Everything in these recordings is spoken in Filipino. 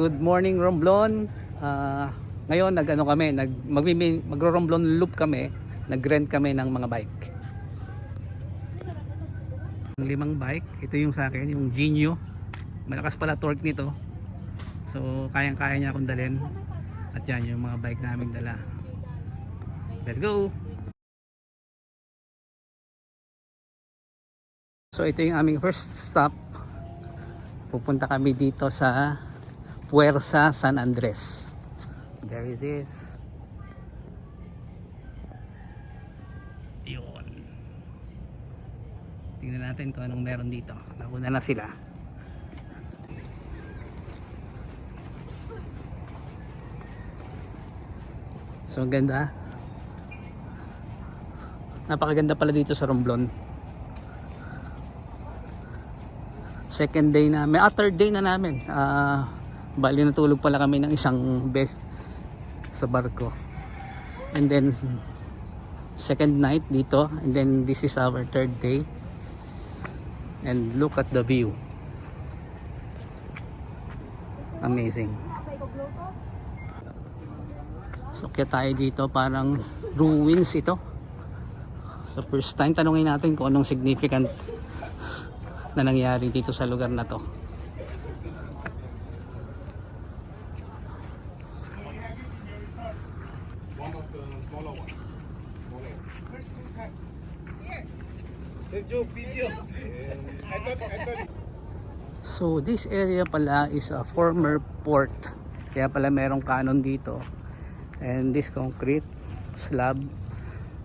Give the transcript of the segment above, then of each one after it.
Good morning Romblon. Ngayon magro-Romblon loop kami. Nag-rent kami ng mga bike. 5 bike. Ito yung sa akin, yung Genio. Malakas pala torque nito. So kayang-kaya niya akong dalhin. At yan yung mga bike namin dala. Let's go. So ito yung aming first stop. Pupunta kami dito sa Puersa San Andres. There it is. Yun. Tingnan natin kung anong meron dito. Nauna na sila. So ang ganda. Napakaganda pala dito sa Romblon. Second day na, third day na namin. Bali natulog pala kami ng isang best sa barko. And then second night dito, and then this is our third day. And look at the view. Amazing. So kaya tayo dito, parang ruins ito. So first time tanungin natin kung anong significant na nangyari dito sa lugar na to. So this area pala is a former port. Kaya pala merong cannon dito. And this concrete slab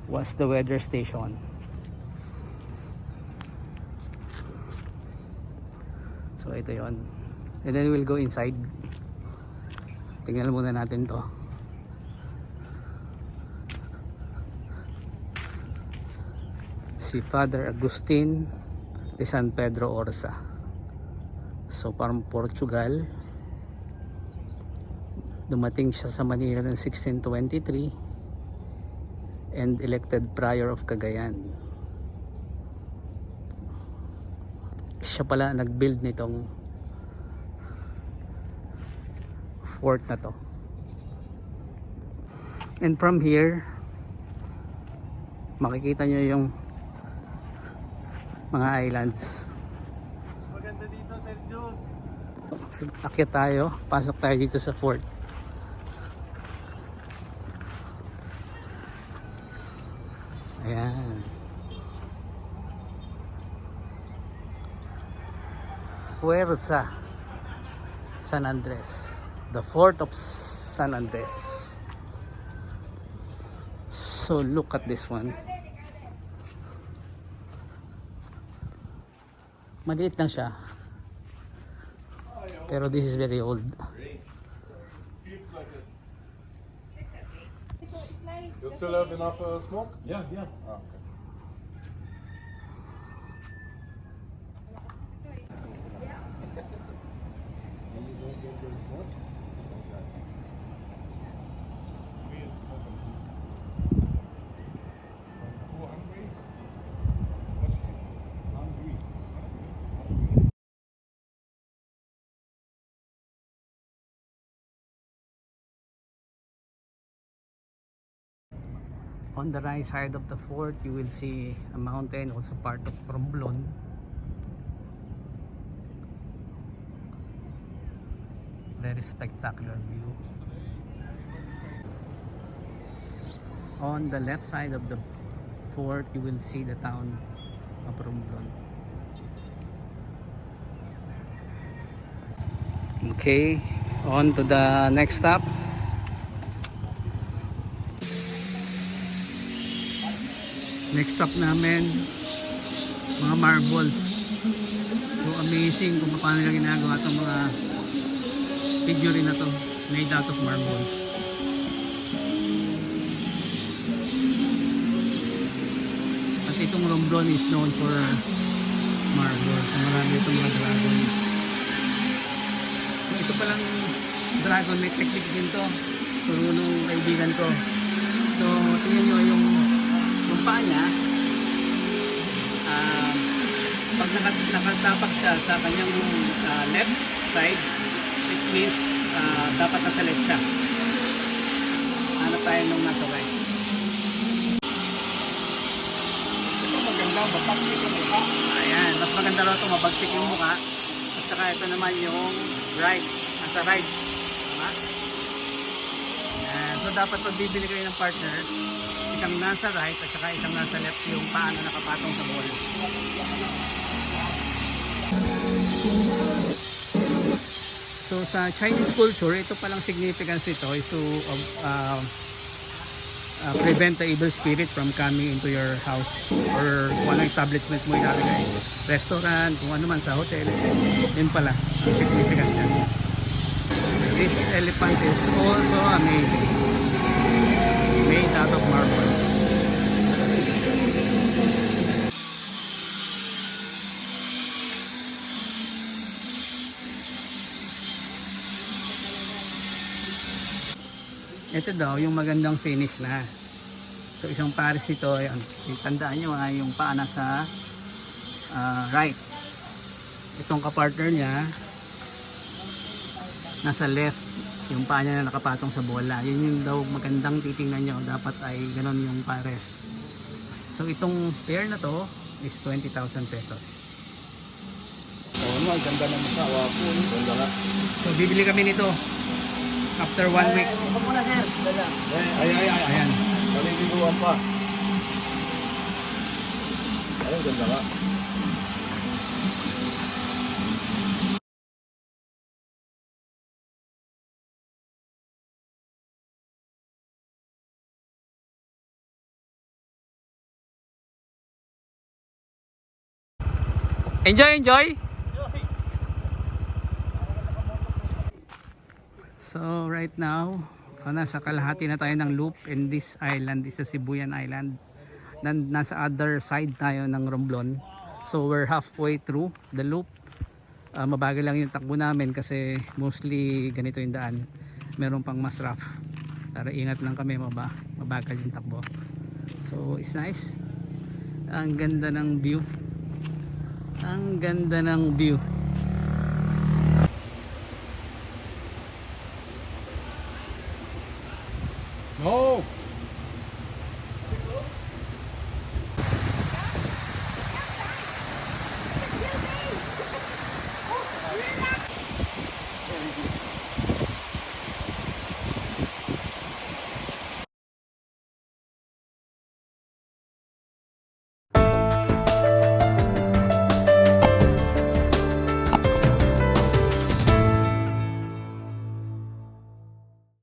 was the weather station. So ito yon. And then we'll go inside. Tingnan muna natin to. Si Father Agustin de San Pedro Orsa. So parang Portugal. Dumating siya sa Manila noong 1623 and elected prior of Cagayan. Siya pala nag-build nitong fort na to. And from here makikita nyo yung mga islands. Maganda dito, Sergio. So, akyat tayo, pasok tayo dito sa fort. Ayan. Puersa San Andres, the fort of San Andres. So look at this one. Maliit lang siya, pero this is very old. You still have enough smoke? Yeah, yeah. Ah, okay. On the right side of the fort, you will see a mountain, also part of Romblon. Very spectacular view. On the left side of the fort, you will see the town of Romblon. Okay, on to the next stop. Next stop namin, mga marbles. So amazing kung paano nila ginagawa itong mga figurine na to, made out of marbles. At itong Romblon is known for marbles. So marami itong mga dragon. So ito palang dragon, may technique din to. Turo nung kaibigan ko. So tingnan nyo yung paa niya, pag nakatapak siya sa kanyang left side, it means dapat nasa left siya. Hanap tayo nung nasa right. Ito maganda, mapaklik ang mukha. Ayan, mas maganda raw ito, mabagsik yung mukha. At saka ito naman yung right, nasa right. Tama? Ayan, so dapat pag bibili kayo ng partner, isang nasa right at saka isang nasa left yung paa na nakapatong sa ball. So sa Chinese culture, ito palang significance ito is to prevent the evil spirit from coming into your house or kung anong establishment mo ilalagay, restaurant, kung ano man sa hotel. Yun pala ang significance niya. This elephant is also amazing, made out of marble. Ito daw yung magandang finish na. So isang pares ito, ayan, tandaan nyo yung paa nasa right. Itong kapartner niya nasa left, yung paa niya na nakapatong sa bola. Yun yung daw magandang titingnan nyo, dapat ay ganon yung pares. So itong pair na to is 20,000 pesos. Oo nga, ganda ng mukha. Wapo, ganda nga. So bibili kami nito after 1 week. Ay. Ayan. Maliliguan pa. Ay, ganda nga. Enjoy! So right now, nasa kalahati na tayo ng loop, and this island is the Sibuyan Island. Nasa other side tayo ng Romblon. So we're halfway through the loop. Mabagal lang yung takbo namin kasi mostly ganito yung daan. Meron pang mas rough. Para ingat lang kami, mabagal yung takbo. So it's nice. Ang ganda ng view. Ang ganda ng view. No!